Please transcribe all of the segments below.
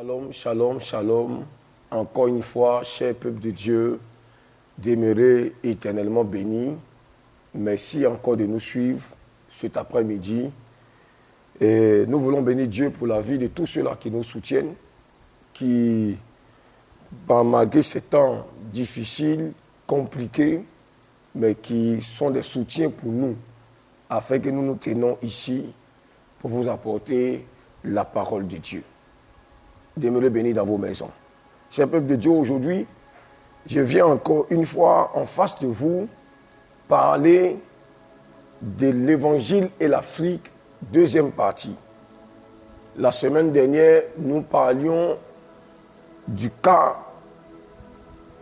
Shalom, shalom, shalom. Encore une fois, cher peuple de Dieu, demeurez éternellement bénis. Merci encore de nous suivre cet après-midi. Et nous voulons bénir Dieu pour la vie de tous ceux-là qui nous soutiennent, qui, malgré ces temps difficiles, compliqués, mais qui sont des soutiens pour nous, afin que nous nous tenions ici pour vous apporter la parole de Dieu. Demeurez bénis dans vos maisons. Cher peuple de Dieu, aujourd'hui, je viens encore une fois en face de vous parler de l'Évangile et l'Afrique, deuxième partie. La semaine dernière, nous parlions du cas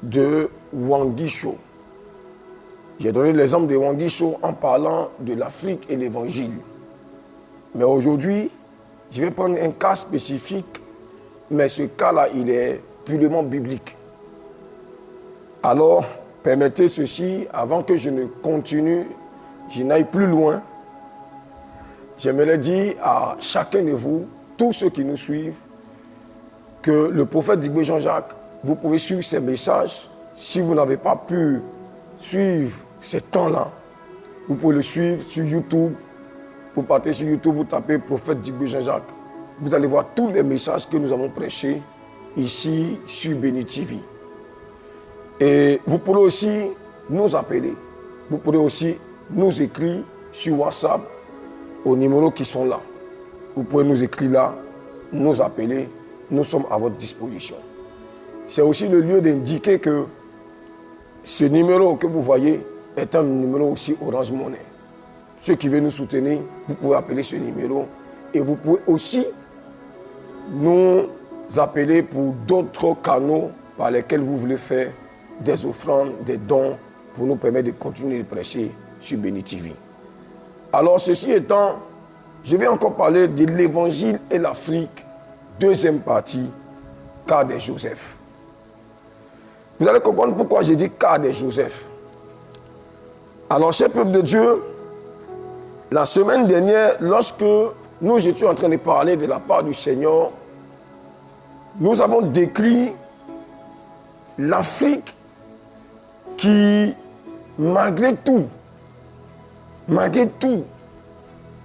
de Wangisho. J'ai donné l'exemple de Wangisho en parlant de l'Afrique et l'Évangile. Mais aujourd'hui, je vais prendre un cas spécifique, mais ce cas-là, il est purement biblique. Alors, permettez ceci, avant que je ne continue, je n'aille plus loin, j'aimerais dire à chacun de vous, tous ceux qui nous suivent, que le prophète Digbe Jean-Jacques, vous pouvez suivre ces messages. Si vous n'avez pas pu suivre ces temps-là, vous pouvez le suivre sur YouTube. Vous partez sur YouTube, vous tapez prophète Digbe Jean-Jacques. Vous allez voir tous les messages que nous avons prêchés ici sur Béni TV. Et vous pourrez aussi nous appeler. Vous pourrez aussi nous écrire sur WhatsApp aux numéros qui sont là. Vous pouvez nous écrire là, nous appeler. Nous sommes à votre disposition. C'est aussi le lieu d'indiquer que ce numéro que vous voyez est un numéro aussi Orange Money. Ceux qui veulent nous soutenir, vous pouvez appeler ce numéro. Et vous pouvez aussi nous appeler pour d'autres canaux par lesquels vous voulez faire des offrandes, des dons, pour nous permettre de continuer de prêcher sur Béni TV. Alors, ceci étant, je vais encore parler de l'Évangile et l'Afrique, deuxième partie, cas de Joseph. Vous allez comprendre pourquoi j'ai dit cas de Joseph. Alors, cher peuple de Dieu, la semaine dernière, lorsque nous étions en train de parler de la part du Seigneur, nous avons décrit l'Afrique qui, malgré tout,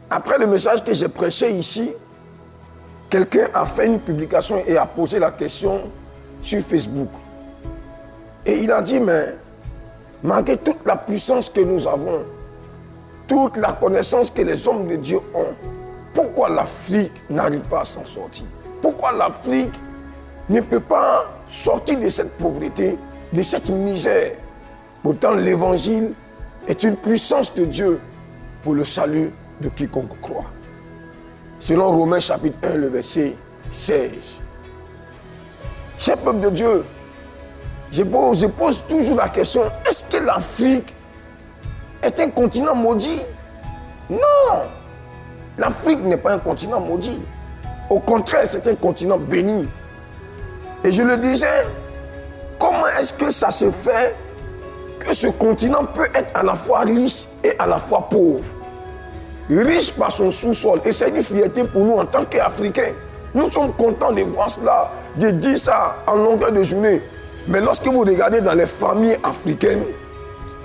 après le message que j'ai prêché ici, quelqu'un a fait une publication et a posé la question sur Facebook. Et il a dit, mais malgré toute la puissance que nous avons, toute la connaissance que les hommes de Dieu ont, pourquoi l'Afrique n'arrive pas à s'en sortir? Pourquoi l'Afrique ne peut pas sortir de cette pauvreté, de cette misère? Pourtant, l'Évangile est une puissance de Dieu pour le salut de quiconque croit. Selon Romains chapitre 1, le verset 16. Cher peuple de Dieu, je pose toujours la question, est-ce que l'Afrique est un continent maudit? Non! L'Afrique n'est pas un continent maudit. Au contraire, c'est un continent béni. Et je le disais, comment est-ce que ça se fait que ce continent peut être à la fois riche et à la fois pauvre? Riche par son sous-sol. Et c'est une fierté pour nous en tant qu'Africains. Nous sommes contents de voir cela, de dire ça en longueur de journée. Mais lorsque vous regardez dans les familles africaines,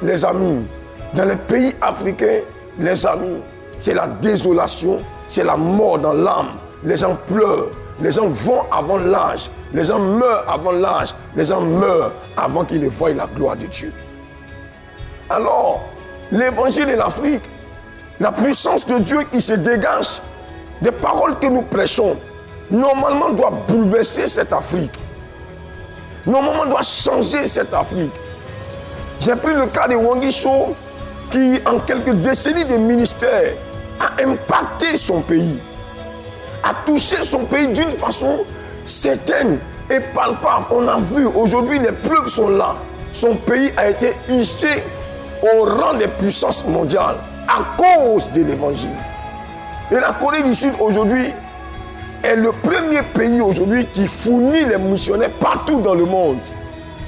les amis, dans les pays africains, les amis, c'est la désolation, c'est la mort dans l'âme. Les gens pleurent, les gens vont avant l'âge, les gens meurent avant l'âge, les gens meurent avant qu'ils ne voient la gloire de Dieu. Alors, l'Évangile et l'Afrique, la puissance de Dieu qui se dégage des paroles que nous prêchons, normalement doit bouleverser cette Afrique. Normalement doit changer cette Afrique. J'ai pris le cas de Wangisho qui, en quelques décennies de ministère, a impacté son pays, a touché son pays d'une façon certaine et palpable. On a vu, aujourd'hui les preuves sont là. Son pays a été hissé au rang des puissances mondiales à cause de l'Évangile. Et la Corée du Sud aujourd'hui est le premier pays aujourd'hui qui fournit les missionnaires partout dans le monde.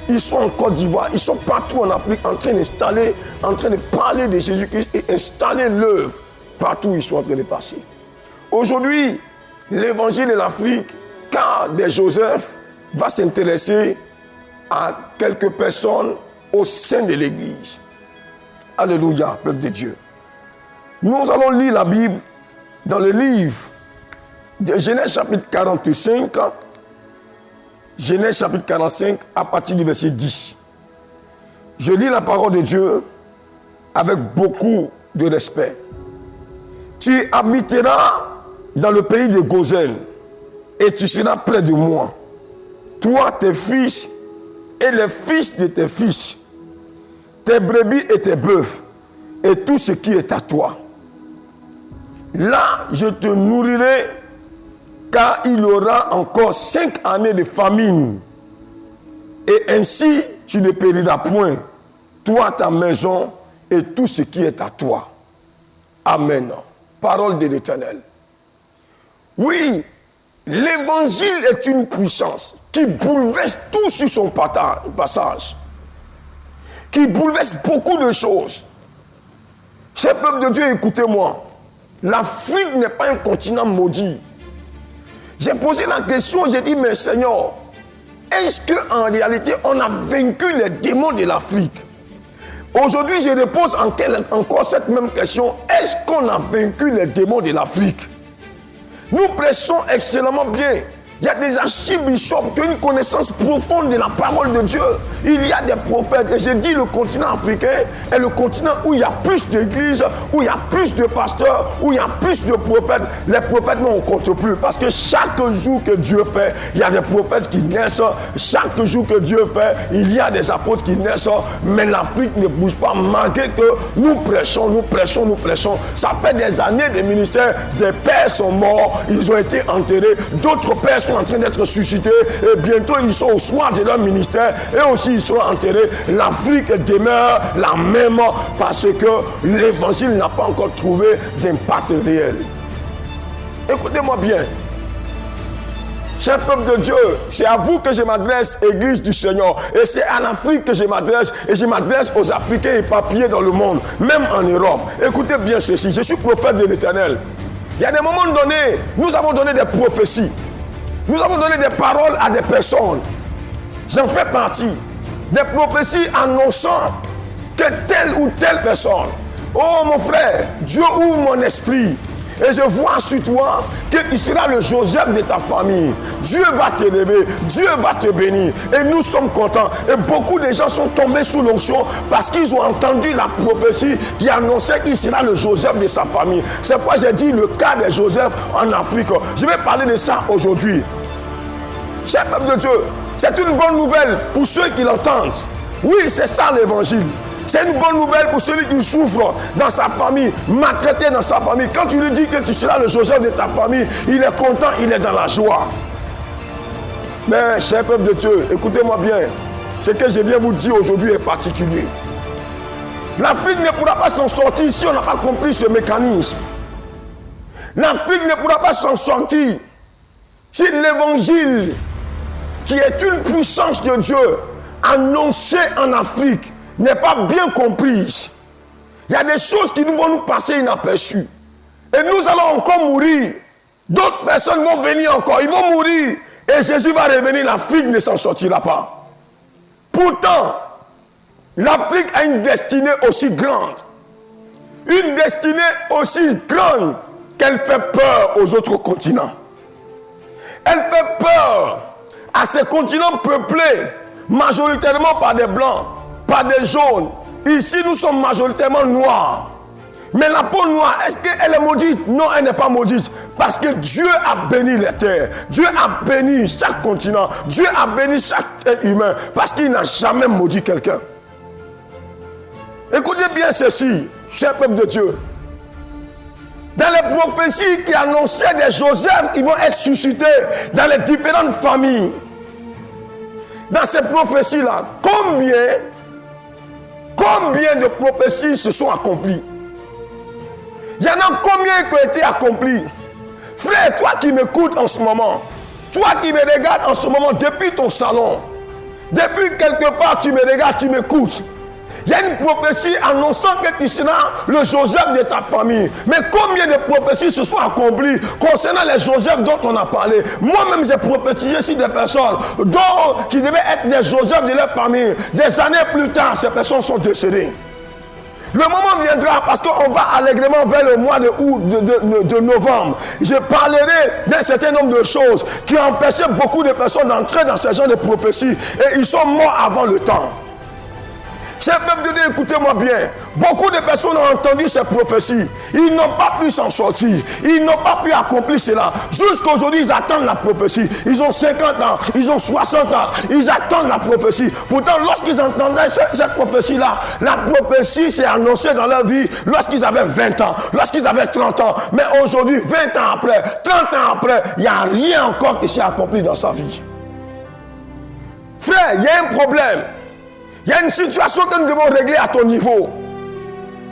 Ils sont en Côte d'Ivoire, ils sont partout en Afrique en train d'installer, en train de parler de Jésus-Christ et installer l'œuvre partout où ils sont en train de passer. Aujourd'hui, l'Évangile et l'Afrique cas de Joseph va s'intéresser à quelques personnes au sein de l'Église. Alléluia, peuple de Dieu. Nous allons lire la Bible dans le livre de Genèse chapitre 45, Genèse chapitre 45 à partir du verset 10. Je lis la parole de Dieu avec beaucoup de respect. Tu habiteras dans le pays de Gozen et tu seras près de moi, toi, tes fils et les fils de tes fils, tes brebis et tes bœufs et tout ce qui est à toi. Là, je te nourrirai, car il y aura encore 5 années de famine. Et ainsi, tu ne périras point, toi, ta maison et tout ce qui est à toi. Amen. Parole de l'Éternel. Oui, l'évangile est une puissance qui bouleverse tout sur son passage, qui bouleverse beaucoup de choses. Chers peuple de Dieu, écoutez-moi. L'Afrique n'est pas un continent maudit. J'ai posé la question, j'ai dit, mais Seigneur, est-ce qu'en réalité, on a vaincu les démons de l'Afrique? Aujourd'hui, je repose encore cette même question. Est-ce qu'on a vaincu les démons de l'Afrique? Nous prêchons excellemment bien. Il y a des archibishops qui ont une connaissance profonde de la parole de Dieu. Il y a des prophètes. Et j'ai dit le continent africain est le continent où il y a plus d'églises, où il y a plus de pasteurs, où il y a plus de prophètes. Les prophètes, on ne compte plus. Parce que chaque jour que Dieu fait, il y a des prophètes qui naissent. Chaque jour que Dieu fait, il y a des apôtres qui naissent. Mais l'Afrique ne bouge pas malgré que nous prêchons, nous prêchons, nous prêchons. Ça fait des années de ministère. Des pères sont morts, ils ont été enterrés. D'autres pères sont en train d'être suscités et bientôt ils sont au soir de leur ministère et aussi ils seront enterrés. L'Afrique demeure la même parce que l'évangile n'a pas encore trouvé d'impact réel. Écoutez-moi bien. Cher peuple de Dieu, c'est à vous que je m'adresse, Église du Seigneur. Et c'est à l'Afrique que je m'adresse. Et je m'adresse aux Africains éparpillés dans le monde, même en Europe. Écoutez bien ceci, je suis prophète de l'Éternel. Il y a des moments donnés, nous avons donné des prophéties. Nous avons donné des paroles à des personnes. J'en fais partie. Des prophéties annonçant que telle ou telle personne. Oh mon frère, Dieu ouvre mon esprit. Et je vois sur toi que tu seras le Joseph de ta famille. Dieu va te lever, Dieu va te bénir. Et nous sommes contents. Et beaucoup de gens sont tombés sous l'onction parce qu'ils ont entendu la prophétie qui annonçait qu'il sera le Joseph de sa famille. C'est pourquoi j'ai dit le cas de Joseph en Afrique. Je vais parler de ça aujourd'hui. Cher peuple de Dieu, c'est une bonne nouvelle pour ceux qui l'entendent. Oui, c'est ça l'évangile. C'est une bonne nouvelle pour celui qui souffre dans sa famille, maltraité dans sa famille. Quand tu lui dis que tu seras le Joseph de ta famille, il est content, il est dans la joie. Mais, cher peuple de Dieu, écoutez-moi bien. Ce que je viens vous dire aujourd'hui est particulier. L'Afrique ne pourra pas s'en sortir si on n'a pas compris ce mécanisme. L'Afrique ne pourra pas s'en sortir si l'évangile, qui est une puissance de Dieu, annoncée en Afrique, n'est pas bien comprise. Il y a des choses qui vont nous passer inaperçues. Et nous allons encore mourir. D'autres personnes vont venir encore. Ils vont mourir. Et Jésus va revenir. L'Afrique ne s'en sortira pas. Pourtant, l'Afrique a une destinée aussi grande. Une destinée aussi grande qu'elle fait peur aux autres continents. Elle fait peur à ces continents peuplés majoritairement par des blancs, par des jaunes. Ici, nous sommes majoritairement noirs. Mais la peau noire, est-ce qu'elle est maudite? Non, elle n'est pas maudite. Parce que Dieu a béni les terres. Dieu a béni chaque continent. Dieu a béni chaque être humain. Parce qu'il n'a jamais maudit quelqu'un. Écoutez bien ceci, cher peuple de Dieu. Dans les prophéties qui annonçaient des Joseph qui vont être suscités dans les différentes familles. Dans ces prophéties-là, combien de prophéties se sont accomplies? Il y en a combien qui ont été accomplies? Frère, toi qui m'écoutes en ce moment, toi qui me regardes en ce moment depuis ton salon, depuis quelque part tu me regardes, tu m'écoutes. Il y a une prophétie annonçant que tu seras le Joseph de ta famille. Mais combien de prophéties se sont accomplies concernant les Joseph dont on a parlé? Moi-même, j'ai prophétisé sur des personnes qui devaient être des Joseph de leur famille. Des années plus tard, ces personnes sont décédées. Le moment viendra parce qu'on va allègrement vers le mois de novembre. Je parlerai d'un certain nombre de choses qui empêchaient beaucoup de personnes d'entrer dans ce genre de prophéties et ils sont morts avant le temps. Chers peuple de Dieu, écoutez-moi bien. Beaucoup de personnes ont entendu ces prophéties. Ils n'ont pas pu s'en sortir. Ils n'ont pas pu accomplir cela. Jusqu'aujourd'hui, ils attendent la prophétie. Ils ont 50 ans, ils ont 60 ans. Ils attendent la prophétie. Pourtant, lorsqu'ils entendaient cette prophétie-là, la prophétie s'est annoncée dans leur vie lorsqu'ils avaient 20 ans, lorsqu'ils avaient 30 ans. Mais aujourd'hui, 20 ans après, 30 ans après, il n'y a rien encore qui s'est accompli dans sa vie. Frère, il y a un problème. Il y a une situation que nous devons régler à ton niveau.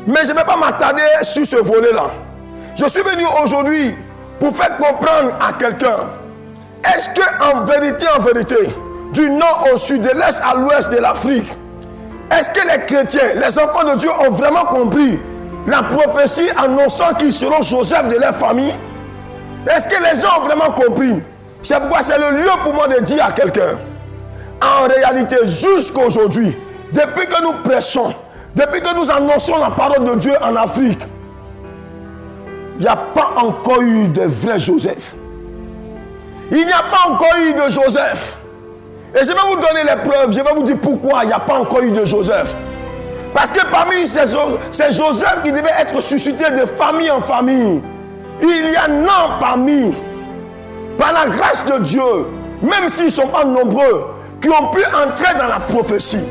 Mais je ne vais pas m'attarder sur ce volet-là. Je suis venu aujourd'hui pour faire comprendre à quelqu'un. Est-ce qu'en vérité, du nord au sud, de l'est à l'ouest de l'Afrique, est-ce que les chrétiens, les enfants de Dieu ont vraiment compris la prophétie annonçant qu'ils seront Joseph de leur famille? Est-ce que les gens ont vraiment compris? C'est pourquoi c'est le lieu pour moi de dire à quelqu'un. En réalité, jusqu'aujourd'hui, depuis que nous prêchons, depuis que nous annonçons la parole de Dieu en Afrique, il n'y a pas encore eu de vrai Joseph. Il n'y a pas encore eu de Joseph. Et je vais vous donner les preuves, je vais vous dire pourquoi il n'y a pas encore eu de Joseph. Parce que parmi ces Joseph qui devaient être suscités de famille en famille, il y en a parmi, par la grâce de Dieu, même s'ils ne sont pas nombreux, qui ont pu entrer dans la prophétie,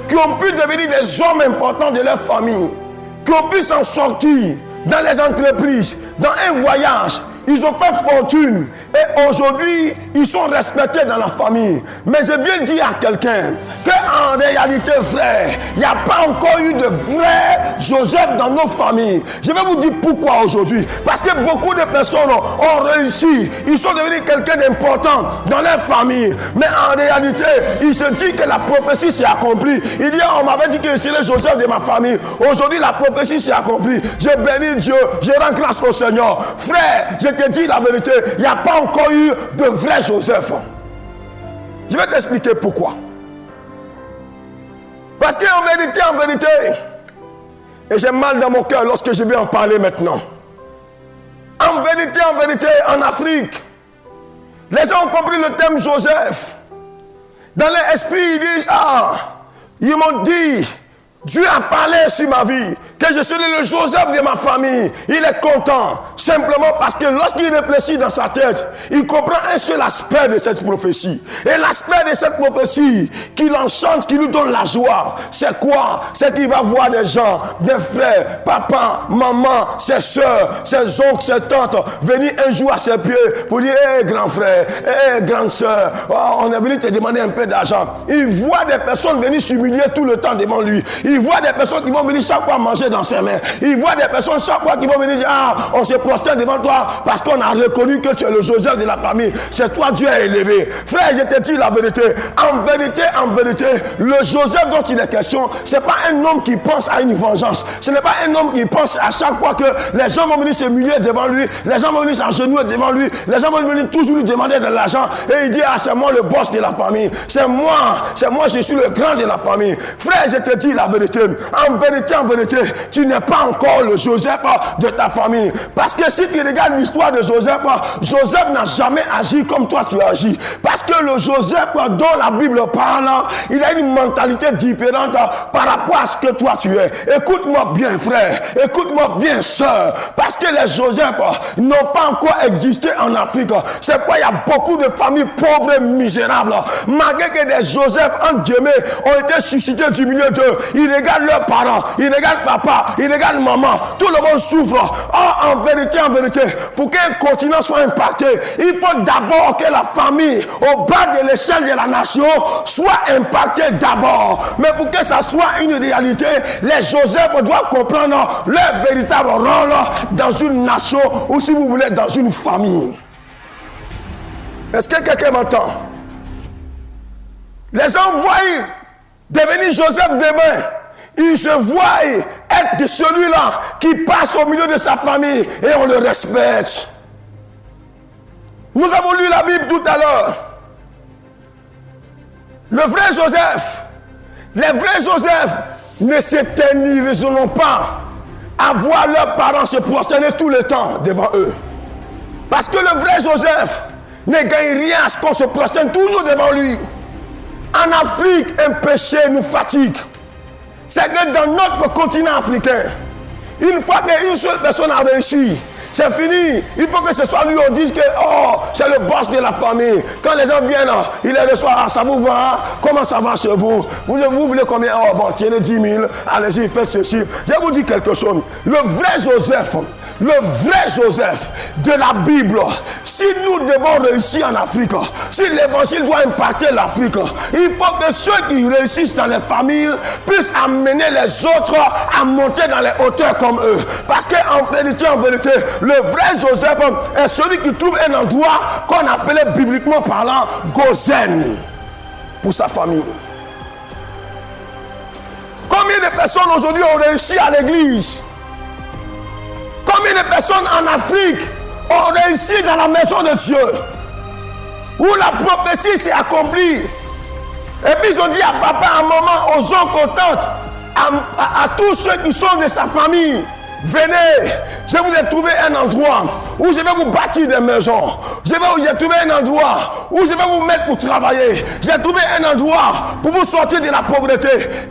qui ont pu devenir des hommes importants de leur famille, qui ont pu s'en sortir dans les entreprises, dans un voyage. Ils ont fait fortune et aujourd'hui, ils sont respectés dans la famille. Mais je viens dire à quelqu'un qu'en réalité, frère, il n'y a pas encore eu de vrai Joseph dans nos familles. Je vais vous dire pourquoi aujourd'hui. Parce que beaucoup de personnes ont réussi. Ils sont devenus quelqu'un d'important dans leur famille. Mais en réalité, il se dit que la prophétie s'est accomplie. Il dit, on m'avait dit que je serais Joseph de ma famille. Aujourd'hui, la prophétie s'est accomplie. Je bénis Dieu. Je rends grâce au Seigneur. Frère, je te dis la vérité, il n'y a pas encore eu de vrai Joseph. Je vais t'expliquer pourquoi. Parce qu'en vérité, et j'ai mal dans mon cœur lorsque je vais en parler maintenant. En vérité, en Afrique, les gens ont compris le thème Joseph. Dans leur esprit, ils disent, ils m'ont dit, Dieu a parlé sur ma vie, que je serai le Joseph de ma famille. Il est content, simplement parce que lorsqu'il réfléchit dans sa tête, il comprend un seul aspect de cette prophétie. Et l'aspect de cette prophétie qui l'enchante, qui lui donne la joie, c'est quoi? C'est qu'il va voir des gens, des frères, papa, maman, ses soeurs, ses oncles, ses tantes, venir un jour à ses pieds pour dire, hé grand frère, hé grande soeur, on est venu te demander un peu d'argent. Il voit des personnes venir s'humilier tout le temps devant lui. Il voit des personnes qui vont venir chaque fois manger dans ses mains. Il voit des personnes chaque fois qui vont venir dire, on se prosterne devant toi parce qu'on a reconnu que tu es le Joseph de la famille. C'est toi Dieu a élevé. Frère, je te dis la vérité. En vérité, le Joseph dont il est question, ce n'est pas un homme qui pense à une vengeance. Ce n'est pas un homme qui pense à chaque fois que les gens vont venir se humilier devant lui, les gens vont venir s'agenouiller devant lui, les gens vont venir toujours lui demander de l'argent et il dit, c'est moi le boss de la famille. C'est moi, je suis le grand de la famille. Frère, je te dis la vérité. En vérité, tu n'es pas encore le Joseph de ta famille. Parce que si tu regardes l'histoire de Joseph, Joseph n'a jamais agi comme toi tu agis. Parce que le Joseph dont la Bible parle, il a une mentalité différente par rapport à ce que toi tu es. Écoute-moi bien frère, écoute-moi bien soeur. Parce que les Joseph n'ont pas encore existé en Afrique. C'est pourquoi il y a beaucoup de familles pauvres et misérables. Malgré que des Joseph en guillemets ont été suscités du milieu d'eux. Ils regardent leurs parents, ils regardent papa, ils regardent maman, tout le monde souffre. En vérité, pour qu'un continent soit impacté, il faut d'abord que la famille, au bas de l'échelle de la nation, soit impactée d'abord. Mais pour que ça soit une réalité, les Joseph doivent comprendre leur véritable rôle dans une nation ou si vous voulez dans une famille. Est-ce que quelqu'un m'entend? Les gens voient devenir Joseph demain. il se voit être de celui-là qui passe au milieu de sa famille et on le respecte. Nous avons lu la Bible tout à l'heure. Le vrai Joseph, les vrais Joseph ne s'éterniront pas à voir leurs parents se prosterner tout le temps devant eux. Parce que le vrai Joseph ne gagne rien à ce qu'on se prosterne toujours devant lui. En Afrique, un péché nous fatigue. C'est que dans notre continent africain, une fois qu'une seule personne a réussi, c'est fini. Il faut que ce soit lui, on dise que c'est le boss de la famille. Quand les gens viennent, il les reçoit, ça vous va? Comment ça va chez vous? Vous voulez combien? Tiens 10 000, allez-y, faites ceci. Je vous dis quelque chose. Le vrai Joseph de la Bible, si nous devons réussir en Afrique, si l'évangile doit impacter l'Afrique, il faut que ceux qui réussissent dans les familles puissent amener les autres à monter dans les hauteurs comme eux. Parce qu'en vérité, le vrai Joseph est celui qui trouve un endroit qu'on appelait bibliquement parlant Gozen pour sa famille. Combien de personnes aujourd'hui ont réussi à l'église? Combien de personnes en Afrique ont réussi dans la maison de Dieu? Où la prophétie s'est accomplie. Et puis ils ont dit à papa, à maman, aux oncles, aux tantes, à tous ceux qui sont de sa famille, venez, je vous ai trouvé un endroit où je vais vous bâtir des maisons. J'ai trouvé un endroit où je vais vous mettre pour travailler. J'ai trouvé un endroit pour vous sortir de la pauvreté.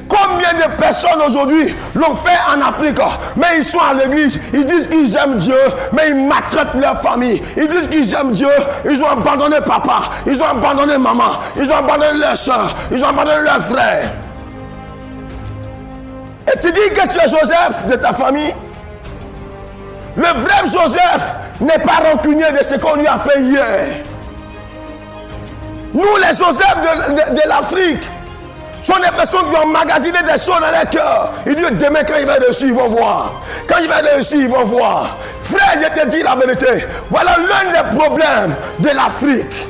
Combien de personnes aujourd'hui l'ont fait en Afrique, mais ils sont à l'église, ils disent qu'ils aiment Dieu, mais ils maltraitent leur famille. Ils disent qu'ils aiment Dieu, ils ont abandonné papa, ils ont abandonné maman, ils ont abandonné leurs soeurs, ils ont abandonné leurs frères. Et tu dis que tu es Joseph de ta famille? Le vrai Joseph n'est pas rancunier de ce qu'on lui a fait hier. Nous, les Joseph de l'Afrique, sont des personnes qui ont emmagasiné des choses dans leur cœur. Ils disent demain, quand il va réussir, ils vont voir. Quand il va réussir, ils vont voir. Frère, je te dis la vérité. Voilà l'un des problèmes de l'Afrique.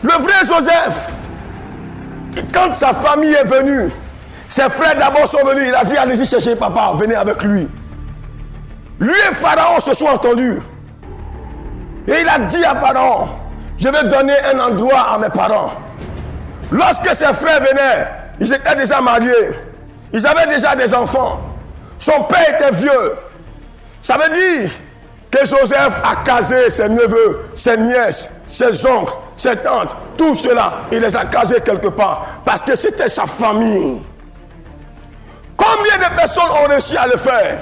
Le vrai Joseph, quand sa famille est venue, ses frères d'abord sont venus, il a dit allez-y chercher papa, venez avec lui. Lui et Pharaon se sont entendus. Et il a dit à Pharaon, je vais donner un endroit à mes parents. Lorsque ses frères venaient, ils étaient déjà mariés. Ils avaient déjà des enfants. Son père était vieux. Ça veut dire que Joseph a casé ses neveux, ses nièces, ses oncles, ses tantes, tout cela, il les a casés quelque part. Parce que c'était sa famille. Combien de personnes ont réussi à le faire?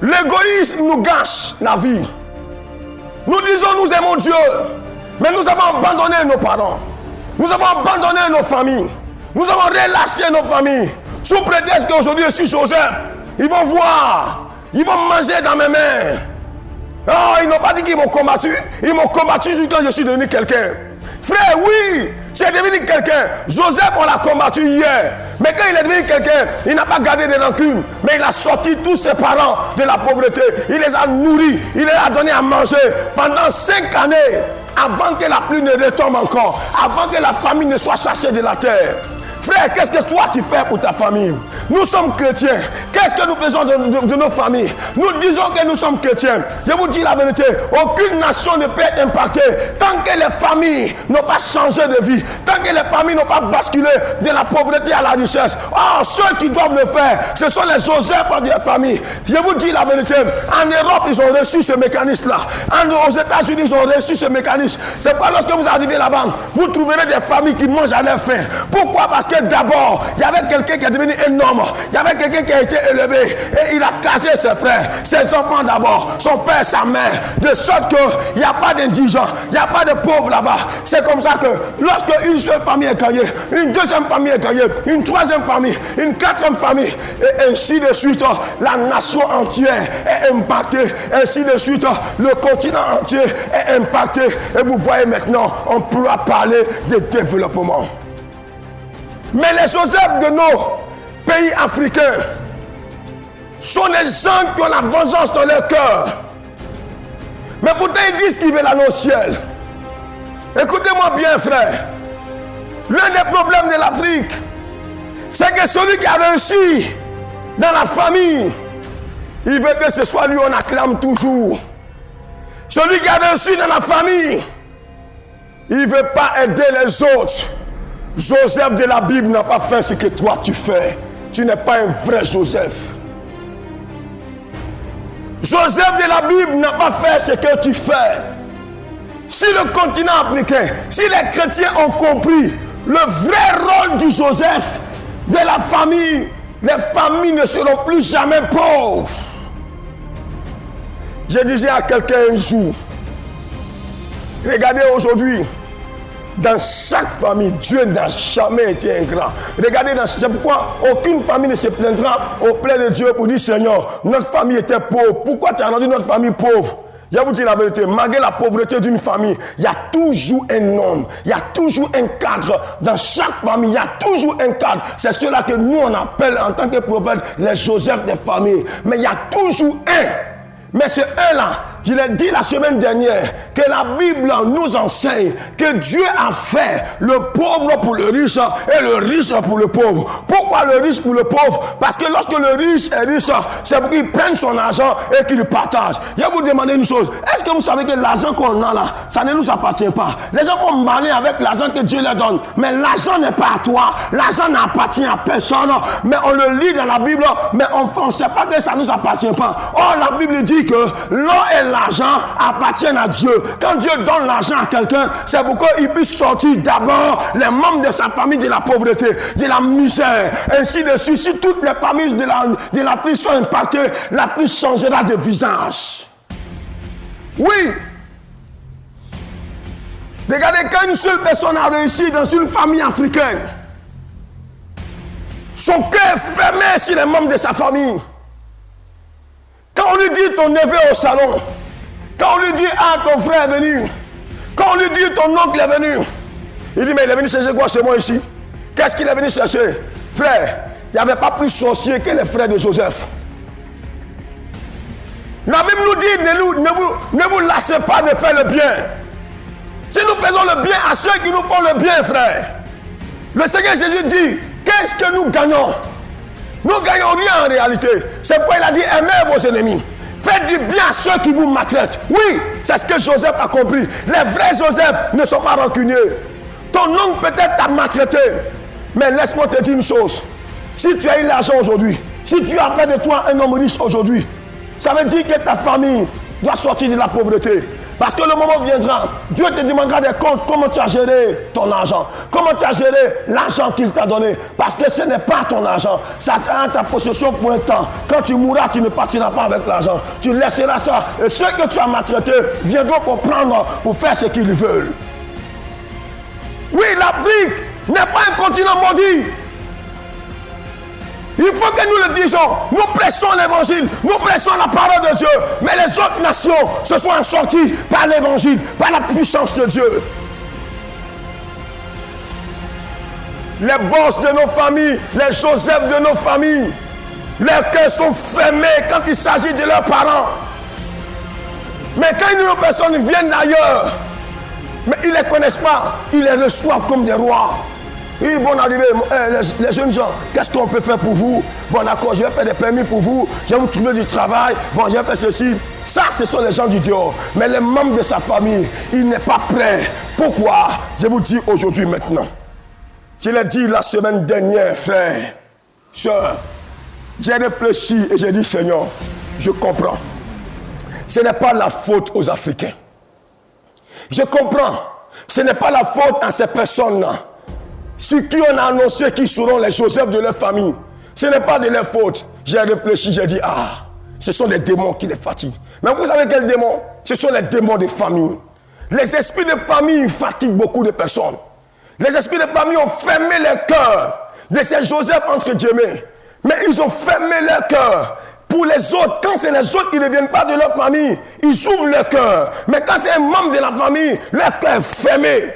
L'égoïsme nous gâche la vie. Nous disons nous aimons Dieu, mais nous avons abandonné nos parents. Nous avons abandonné nos familles. Nous avons relâché nos familles. Sous prétexte qu'aujourd'hui je suis Joseph. Ils vont voir. Ils vont manger dans mes mains. Oh, ils n'ont pas dit qu'ils m'ont combattu. Ils m'ont combattu jusqu'à je suis devenu quelqu'un. Frère, oui, tu es devenu quelqu'un. Joseph, on l'a combattu hier. Mais quand il est devenu quelqu'un, il n'a pas gardé de rancune. Mais il a sorti tous ses parents de la pauvreté. Il les a nourris. Il les a donné à manger pendant 5 années. Avant que la pluie ne retombe encore. Avant que la famille ne soit chassée de la terre. Frère, qu'est-ce que toi tu fais pour ta famille? Nous sommes chrétiens. Qu'est-ce que nous faisons de nos familles? Nous disons que nous sommes chrétiens. Je vous dis la vérité. Aucune nation ne peut être impactée tant que les familles n'ont pas changé de vie. Tant que les familles n'ont pas basculé de la pauvreté à la richesse. Oh, ceux qui doivent le faire, ce sont les Joseph de la famille. Je vous dis la vérité. En Europe, ils ont reçu ce mécanisme-là. Aux États-Unis, ils ont reçu ce mécanisme. C'est pourquoi lorsque vous arrivez là-bas, vous trouverez des familles qui mangent à leur faim. Pourquoi? Parce que d'abord, il y avait quelqu'un qui est devenu énorme. Il y avait quelqu'un qui a été élevé. Et il a casé ses frères, ses enfants d'abord, son père, sa mère. De sorte qu'il n'y a pas d'indigents, il n'y a pas de pauvres là-bas. C'est comme ça que lorsque une seule famille est gagnée, une deuxième famille est gagnée, une troisième famille, une quatrième famille, et ainsi de suite, la nation entière est impactée. Ainsi de suite, le continent entier est impacté. Et vous voyez maintenant, on pourra parler de développement. Mais les Joseph de nos pays africains sont des gens qui ont la vengeance dans leur cœur. Mais pourtant ils disent qu'ils veulent aller au ciel. Écoutez-moi bien, frère. L'un des problèmes de l'Afrique, c'est que celui qui a réussi dans la famille, il veut que ce soit lui on acclame toujours. Celui qui a réussi dans la famille, il ne veut pas aider les autres. Joseph de la Bible n'a pas fait ce que toi tu fais. Tu n'es pas un vrai Joseph. Joseph de la Bible n'a pas fait ce que tu fais. Si le continent africain, si les chrétiens ont compris le vrai rôle du Joseph de la famille, les familles ne seront plus jamais pauvres. Je disais à quelqu'un un jour, regardez aujourd'hui, dans chaque famille, Dieu n'a jamais été ingrat. Regardez, c'est pourquoi aucune famille ne se plaindra auprès de Dieu pour dire Seigneur, notre famille était pauvre. Pourquoi tu as rendu notre famille pauvre? Je vais vous dire la vérité, malgré la pauvreté d'une famille, il y a toujours un homme, il y a toujours un cadre. Dans chaque famille, il y a toujours un cadre. C'est cela que nous on appelle en tant que prophète les Joseph des familles. Mais il y a toujours un. Mais ce un-là, je l'ai dit la semaine dernière, que la Bible nous enseigne que Dieu a fait le pauvre pour le riche et le riche pour le pauvre. Pourquoi le riche pour le pauvre? Parce que lorsque le riche est riche, c'est pour qu'il prenne son argent et qu'il le partage. Je vais vous demander une chose. Est-ce que vous savez que l'argent qu'on a là, ça ne nous appartient pas? Les gens vont marrer avec l'argent que Dieu leur donne. Mais l'argent n'est pas à toi. L'argent n'appartient à personne. Mais on le lit dans la Bible, mais on ne sait pas que ça ne nous appartient pas. Or, la Bible dit que l'or et l'argent appartiennent à Dieu. Quand Dieu donne l'argent à quelqu'un, c'est pour qu'il puisse sortir d'abord les membres de sa famille de la pauvreté, de la misère. Ainsi de suite, si toutes les familles de l'Afrique sont impactées, l'Afrique changera de visage. Oui. Regardez, quand une seule personne a réussi dans une famille africaine, son cœur est fermé sur les membres de sa famille. Quand on lui dit ton neveu au salon, quand on lui dit ah ton frère est venu, quand on lui dit ton oncle est venu, il dit mais il est venu chercher quoi chez moi ici? Qu'est-ce qu'il est venu chercher? Frère, il n'y avait pas plus sorcier que les frères de Joseph. La Bible nous dit ne vous lassez pas de faire le bien. Si nous faisons le bien à ceux qui nous font le bien, frère, le Seigneur Jésus dit qu'est-ce que nous gagnons? Nous ne gagnons rien en réalité. C'est pourquoi il a dit aimez vos ennemis. Faites du bien à ceux qui vous maltraitent. Oui, c'est ce que Joseph a compris. Les vrais Joseph ne sont pas rancuniers. Ton oncle peut-être t'a maltraité. Mais laisse-moi te dire une chose. Si tu as eu l'argent aujourd'hui, si tu as près de toi un homme riche aujourd'hui, ça veut dire que ta famille doit sortir de la pauvreté. Parce que le moment viendra, Dieu te demandera des comptes, comment tu as géré ton argent, comment tu as géré l'argent qu'il t'a donné. Parce que ce n'est pas ton argent, ça a ta possession pour un temps. Quand tu mourras, tu ne partiras pas avec l'argent. Tu laisseras ça. Et ceux que tu as maltraités viendront pour prendre, pour faire ce qu'ils veulent. Oui, l'Afrique n'est pas un continent maudit. Il faut que nous le disions. Nous prêchons l'évangile, nous prêchons la parole de Dieu. Mais les autres nations se sont assorties par l'évangile, par la puissance de Dieu. Les boss de nos familles, les Joseph de nos familles, leurs cœurs sont fermés quand il s'agit de leurs parents. Mais quand une personne vient d'ailleurs, mais ils ne les connaissent pas, ils les reçoivent comme des rois. Ils vont arriver, les jeunes gens, qu'est-ce qu'on peut faire pour vous? Bon d'accord, je vais faire des permis pour vous, je vais vous trouver du travail, bon je vais faire ceci. Ça, ce sont les gens du dehors. Mais les membres de sa famille, il n'est pas prêt. Pourquoi? Je vous dis aujourd'hui maintenant. Je l'ai dit la semaine dernière, frère, soeur. J'ai réfléchi et j'ai dit, Seigneur, je comprends. Ce n'est pas la faute aux Africains. Je comprends. Ce n'est pas la faute à ces personnes-là. Sur qui on a annoncé qui seront les Joseph de leur famille. Ce n'est pas de leur faute. J'ai réfléchi, j'ai dit, ah, ce sont les démons qui les fatiguent. Mais vous savez quels démons? Ce sont les démons de famille. Les esprits de famille fatiguent beaucoup de personnes. Les esprits de famille ont fermé leur cœur de ces Joseph entre guillemets. Mais ils ont fermé leur cœur. Pour les autres, quand c'est les autres qui ne viennent pas de leur famille, ils ouvrent leur cœur. Mais quand c'est un membre de la famille, leur cœur est fermé.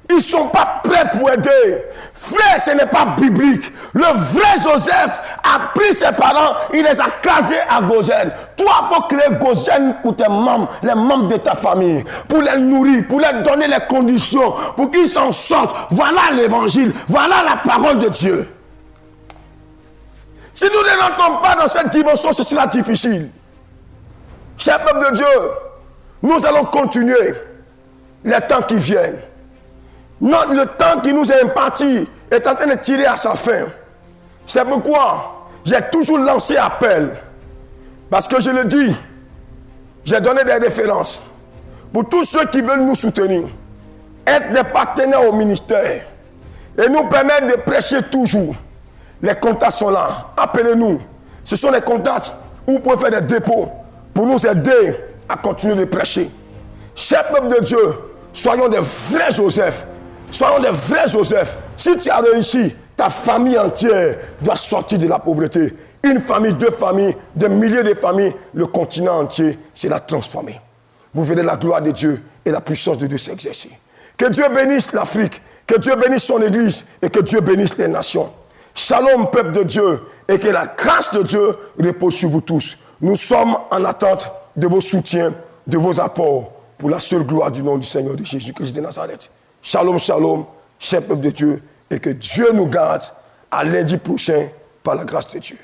Ils ne sont pas prêts pour aider. Frère, ce n'est pas biblique. Le vrai Joseph a pris ses parents, il les a casés à Goshen. Toi, il faut créer Goshen pour tes membres, les membres de ta famille, pour les nourrir, pour leur donner les conditions, pour qu'ils s'en sortent. Voilà l'évangile, voilà la parole de Dieu. Si nous ne rentrons pas dans cette dimension, ce sera difficile. Cher peuple de Dieu, nous allons continuer les temps qui viennent. Le temps qui nous est imparti est en train de tirer à sa fin. C'est pourquoi j'ai toujours lancé appel. Parce que je le dis, j'ai donné des références. Pour tous ceux qui veulent nous soutenir, être des partenaires au ministère et nous permettre de prêcher toujours. Les contacts sont là. Appelez-nous. Ce sont les contacts où vous pouvez faire des dépôts pour nous aider à continuer de prêcher. Cher peuple de Dieu, soyons des vrais Joseph. Soyons des vrais Joseph. Si tu as réussi, ta famille entière doit sortir de la pauvreté. Une famille, deux familles, des milliers de familles, le continent entier sera transformé. Vous verrez la gloire de Dieu et la puissance de Dieu s'exercer. Que Dieu bénisse l'Afrique, que Dieu bénisse son Église et que Dieu bénisse les nations. Shalom, peuple de Dieu, et que la grâce de Dieu repose sur vous tous. Nous sommes en attente de vos soutiens, de vos apports, pour la seule gloire du nom du Seigneur de Jésus-Christ de Nazareth. Shalom, shalom, cher peuple de Dieu, et que Dieu nous garde à lundi prochain par la grâce de Dieu.